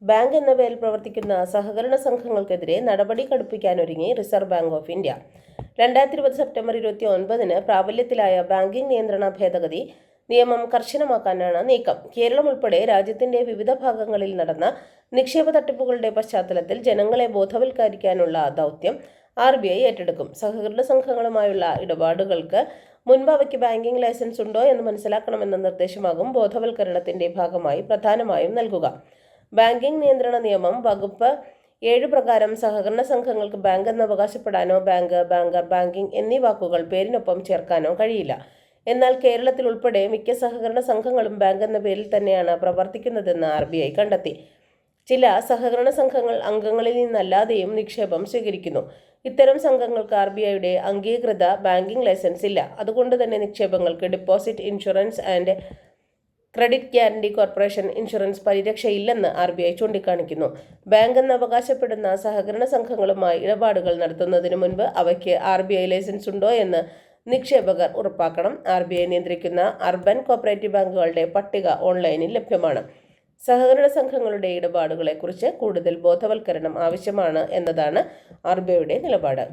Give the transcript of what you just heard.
Bank എന്ന പേരിൽ പ്രവർത്തിക്കുന്ന സഹകരണ സംഘങ്ങൾക്കെതിരെ നടപടി കടുപ്പിക്കാനൊരുങ്ങി Reserve Bank of India. 2020 September 29 പ്രാബല്യത്തിലായ ബാങ്കിംഗ് നിയന്ത്രണ ഭേദഗതി നിയമം കർശനമാക്കാനാണ് നീക്കം. കേരളം ഉൾപ്പെടെ രാജ്യത്തിന്റെ വിവിധ ഭാഗങ്ങളിൽ നടന്ന നിക്ഷേപ തട്ടിപ്പുകളുടെ പശ്ചാത്തലത്തിൽ ജനങ്ങളെ ബോധവൽക്കരിക്കാനുള്ള ദൗത്യം RBI ഏറ്റെടുക്കും. സഹകരണ സംഘങ്ങളുമായുള്ള ഇടപാടുകൾക്ക് മുൻപ് അവയ്ക്ക് ബാങ്കിംഗ് ലൈസൻസ് ഉണ്ടോ എന്ന് മനസ്സിലാക്കണമെന്ന നിർദ്ദേശമാകും ബോധവൽക്കരണത്തിന്റെ ഭാഗമായി പ്രധാനമായും നൽകുക. ബാങ്കിംഗ് നിയന്ത്രണ നിയമം വകുപ്പ് 7 പ്രകാരം സഹകരണ സംഘങ്ങൾക്ക് ബാങ്ക് എന്ന് അവകാശപ്പെടാനോ ബാങ്ക്, ബാങ്കർ, ബാങ്കിംഗ് എന്നീ വാക്കുകൾ പേരിനൊപ്പം ചേർക്കാനോ കഴിയില്ല. എന്നാൽ കേരളത്തിൽ ഉൾപ്പെടെ മിക്ക സഹകരണ സംഘങ്ങളും ബാങ്ക് എന്ന പേരിൽ തന്നെയാണ് പ്രവർത്തിക്കുന്നതെന്ന് RBI കണ്ടെത്തി. ചില സഹകരണ സംഘങ്ങൾ അംഗങ്ങളിൽ നിന്നല്ലാതെയും നിക്ഷേപം സ്വീകരിക്കുന്നു. ഇത്തരം സംഘങ്ങൾക്ക് RBIയുടെ അംഗീകൃത ബാങ്കിംഗ് ലൈസൻസ് ഇല്ല. അതുകൊണ്ട് തന്നെ നിക്ഷേപങ്ങൾക്ക് deposit insurance and credit guarantee corporation insurance പരിരക്ഷയില്ലെന്ന് RBI ചൂണ്ടിക്കാണിക്കുന്നു. ബാങ്ക് എന്ന് അവകാശപ്പെടുന്ന സഹകരണ സംഘങ്ങളുമായി ഇടപാടുകൾ നടത്തുന്നതിന് മുൻപ് അവയ്ക്ക് RBI ലൈസൻസ് ഉണ്ടോ എന്ന് നിക്ഷേപകർ ഉറപ്പാക്കണം. RBI നിയന്ത്രിക്കുന്ന അർബൻ കോപ്പറേറ്റീവ് ബാങ്കുകളുടെ പട്ടിക ഓൺലൈനിൽ ലഭ്യമാണ്. സഹകരണ സംഘങ്ങളുടെ ഇടപാടുകളെക്കുറിച്ച് കൂടുതൽ ബോധവൽക്കരണം ആവശ്യമാണ് എന്നതാണ് RBIയുടെ നിലപാട്.